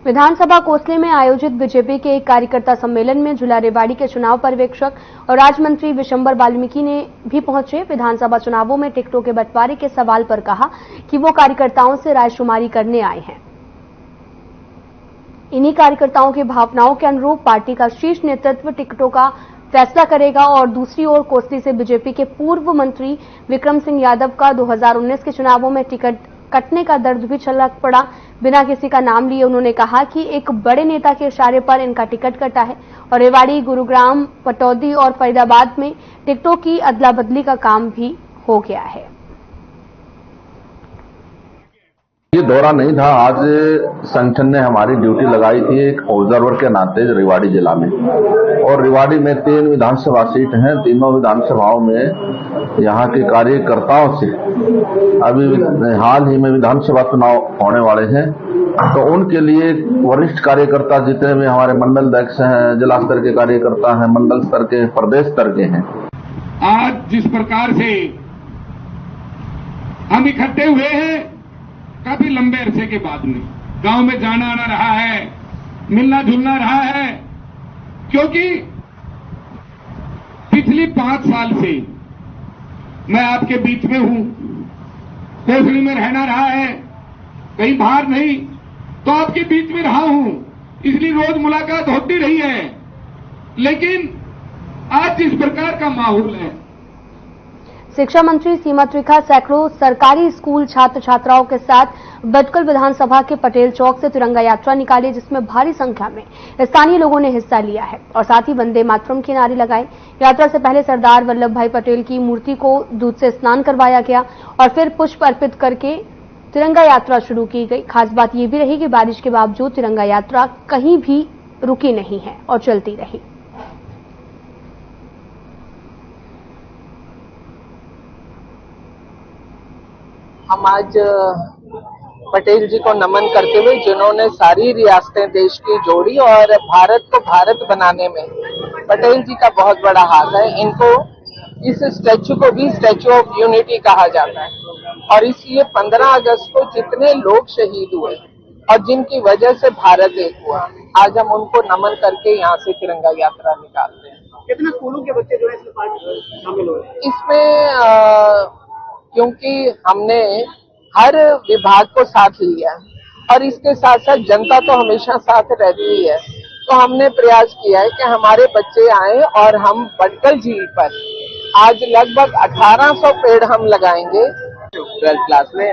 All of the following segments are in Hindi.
विधानसभा कोसले में आयोजित बीजेपी के एक कार्यकर्ता सम्मेलन में जिला रेवाड़ी के चुनाव पर्यवेक्षक और राज्य मंत्री विशंबर वाल्मीकि ने भी पहुंचे। विधानसभा चुनावों में टिकटों के बंटवारे के सवाल पर कहा कि वो कार्यकर्ताओं से रायशुमारी करने आए हैं। इन्हीं कार्यकर्ताओं की भावनाओं के अनुरूप पार्टी का शीर्ष नेतृत्व टिकटों का फैसला करेगा। और दूसरी ओर कोसली से बीजेपी के पूर्व मंत्री विक्रम सिंह यादव का 2019 के चुनावों में टिकट कटने का दर्द भी छलक पड़ा। बिना किसी का नाम लिए उन्होंने कहा कि एक बड़े नेता के इशारे पर इनका टिकट कटा है और रेवाड़ी, गुरुग्राम, पटौदी और फरीदाबाद में टिकटों की अदला बदली का काम भी हो गया है। ये दौरा नहीं था। आज संगठन ने हमारी ड्यूटी लगाई थी एक ऑब्जर्वर के नाते रेवाड़ी जिला में, और रेवाड़ी में 3 विधानसभा सीट हैं। तीनों विधानसभाओं में यहाँ के कार्यकर्ताओं से अभी हाल ही में विधानसभा चुनाव होने वाले हैं, तो उनके लिए वरिष्ठ कार्यकर्ता जितने भी हमारे मंडल अध्यक्ष हैं, जिला स्तर के कार्यकर्ता हैं, मंडल स्तर के, प्रदेश स्तर के हैं। आज जिस प्रकार से हम इकट्ठे हुए हैं, काफी लंबे अरसे के बाद में गांव में जाना आना रहा है, मिलना जुलना रहा है, क्योंकि पिछली 5 साल से मैं आपके बीच में हूं। कोसली में रहना रहा है, कहीं बाहर नहीं, तो आपके बीच में रहा हूं, इसलिए रोज मुलाकात होती रही है। लेकिन आज जिस प्रकार का माहौल है, शिक्षा मंत्री सीमा त्रिखा सैकड़ों सरकारी स्कूल छात्र छात्राओं के साथ बटकल विधानसभा के पटेल चौक से तिरंगा यात्रा निकाली, जिसमें भारी संख्या में स्थानीय लोगों ने हिस्सा लिया है और साथ ही वंदे मातरम के नारे लगाए। यात्रा से पहले सरदार वल्लभ भाई पटेल की मूर्ति को दूध से स्नान करवाया गया और फिर पुष्प अर्पित करके तिरंगा यात्रा शुरू की गई। खास बात यह भी रही कि बारिश के बावजूद तिरंगा यात्रा कहीं भी रुकी नहीं है और चलती रही। हम आज पटेल जी को नमन करते हुए, जिन्होंने सारी रियासतें देश की जोड़ी और भारत को भारत बनाने में पटेल जी का बहुत बड़ा हाथ है। इनको, इस स्टैचू को भी स्टैचू ऑफ यूनिटी कहा जाता है और इसलिए 15 अगस्त को जितने लोग शहीद हुए और जिनकी वजह से भारत एक हुआ, आज हम उनको नमन करके यहाँ से तिरंगा यात्रा निकालते हैं। कितने स्कूलों के बच्चे जो है इसमें शामिल हुए? इसमें क्योंकि हमने हर विभाग को साथ लिया और इसके साथ साथ जनता तो हमेशा साथ रहती है, तो हमने प्रयास किया है कि हमारे बच्चे आए और हम बटकल झील पर आज लगभग 1800 पेड़ हम लगाएंगे। 12th क्लास में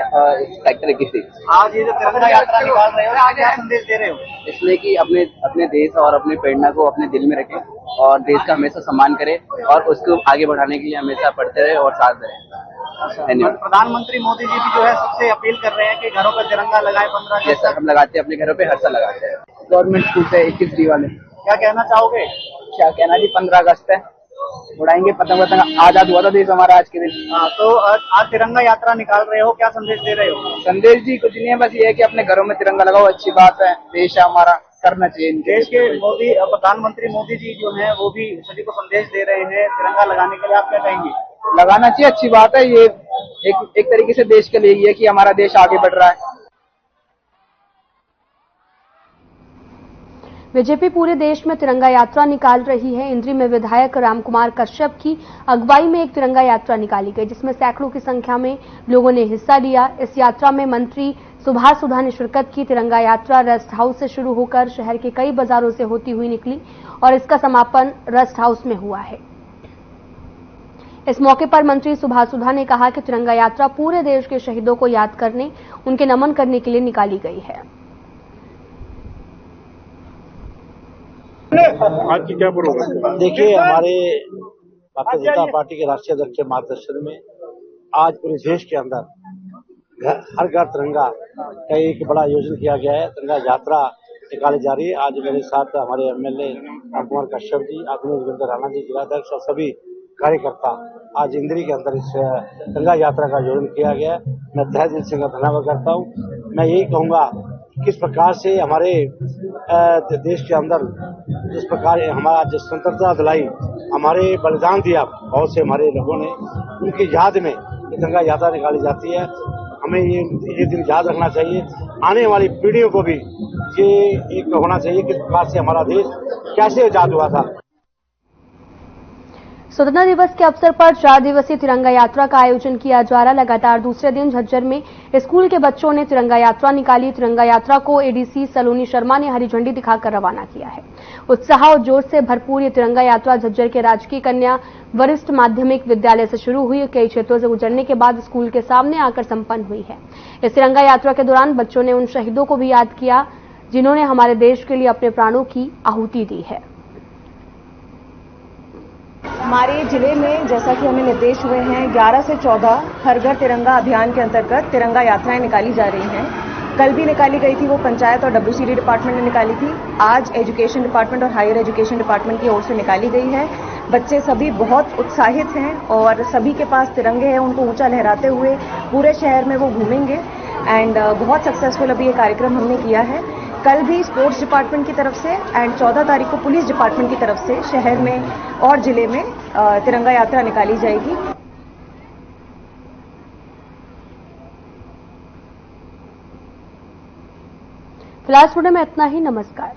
सेक्टर 21। आज ये जो तिरंगा यात्रा निकाल रहे हो, आज क्या संदेश दे रहे हो? इसमें कि अपने देश और अपनी प्रेरणा को अपने दिल में रखें और देश का हमेशा सम्मान करें और उसको आगे बढ़ाने के लिए हमेशा पढ़ते रहे और साथ दें। धन्यवाद। प्रधानमंत्री मोदी जी भी जो है सबसे अपील कर रहे हैं कि घरों पर तिरंगा लगाए 15 अगस्त। हम लगाते हैं, अपने घरों पे हर साल लगाते हैं। गवर्नमेंट स्कूल से 21 वाले। क्या कहना चाहोगे? क्या कहना जी, 15 अगस्त है, उड़ाएंगे पतंग। आजाद हुआ था देश हमारा आज के दिन। तो आज तिरंगा यात्रा निकाल रहे हो, क्या संदेश दे रहे हो? संदेश जी कुछ नहीं है, बस ये है कि अपने घरों में तिरंगा लगाओ, अच्छी बात है, देश है हमारा, करना चाहिए। देश के प्रधानमंत्री मोदी जी जो हैं वो भी सभी को संदेश दे रहे हैं तिरंगा लगाने के लिए, आप क्या कहेंगे? लगाना चाहिए, अच्छी बात है। ये एक तरीके से देश के लिए ही है कि हमारा देश आगे बढ़ रहा है। बीजेपी पूरे देश में तिरंगा यात्रा निकाल रही है। इंद्री में विधायक रामकुमार कश्यप की अगुवाई में एक तिरंगा यात्रा निकाली गई, जिसमें सैकड़ों की संख्या में लोगों ने हिस्सा लिया। इस यात्रा में मंत्री सुभाष सुधा ने शिरकत की। तिरंगा यात्रा रेस्ट हाउस से शुरू होकर शहर के कई बाजारों से होती हुई निकली और इसका समापन रेस्ट हाउस में हुआ है। इस मौके पर मंत्री सुभाष सुधा ने कहा कि तिरंगा यात्रा पूरे देश के शहीदों को याद करने, उनके नमन करने के लिए निकाली गई है। आज की क्या प्रोग्राम? देखिए, हमारे भारतीय जनता पार्टी के राष्ट्रीय अध्यक्ष के मार्गदर्शन में आज पूरे देश के अंदर हर घर तिरंगा का एक बड़ा आयोजन किया गया है। तिरंगा यात्रा निकाली जा रही है। आज मेरे साथ हमारे एमएलए रामकुमार कश्यप जी, आदरणीय जोगिंदर राणा जी, जिलाध्यक्ष और सभी कार्यकर्ता आज इंद्री के अंदर इस तिरंगा यात्रा का आयोजन किया गया है। मैं तहे दिल से धन्यवाद करता हूँ। मैं यही कहूँगा किस प्रकार से हमारे देश के अंदर जिस प्रकार हमारा जो स्वतंत्रता दिलाई, हमारे बलिदान दिया बहुत से हमारे लोगों ने, उनकी याद में तिरंगा यात्रा निकाली जाती है। हमें ये दिन याद रखना चाहिए आने वाली पीढ़ियों को भी ये एक होना चाहिए किस प्रकार से हमारा देश कैसे आजाद हुआ था। स्वतंत्रता दिवस के अवसर पर 4 दिवसीय तिरंगा यात्रा का आयोजन किया जा रहा। लगातार दूसरे दिन झज्जर में स्कूल के बच्चों ने तिरंगा यात्रा निकाली। तिरंगा यात्रा को एडीसी सलोनी शर्मा ने हरी झंडी दिखाकर रवाना किया है। उत्साह और जोश से भरपूर ये तिरंगा यात्रा झज्जर के राजकीय कन्या वरिष्ठ माध्यमिक विद्यालय से शुरू हुई। कई क्षेत्रों से गुजरने के बाद स्कूल के सामने आकर संपन्न हुई है। इस तिरंगा यात्रा के दौरान बच्चों ने उन शहीदों को भी याद किया जिन्होंने हमारे देश के लिए अपने प्राणों की आहुति दी है। हमारे जिले में जैसा कि हमें निर्देश हुए हैं 11 से 14 हर घर तिरंगा अभियान के अंतर्गत तिरंगा यात्राएं निकाली जा रही हैं। कल भी निकाली गई थी, वो पंचायत और WCD डिपार्टमेंट ने निकाली थी। आज एजुकेशन डिपार्टमेंट और हायर एजुकेशन डिपार्टमेंट की ओर से निकाली गई है। बच्चे सभी बहुत उत्साहित हैं और सभी के पास तिरंगे हैं, उनको ऊंचा लहराते हुए पूरे शहर में वो घूमेंगे एंड बहुत सक्सेसफुल अभी ये कार्यक्रम हमने किया है। कल भी स्पोर्ट्स डिपार्टमेंट की तरफ से एंड 14 तारीख को पुलिस डिपार्टमेंट की तरफ से शहर में और जिले में तिरंगा यात्रा निकाली जाएगी। फिलहाल में इतना ही। नमस्कार।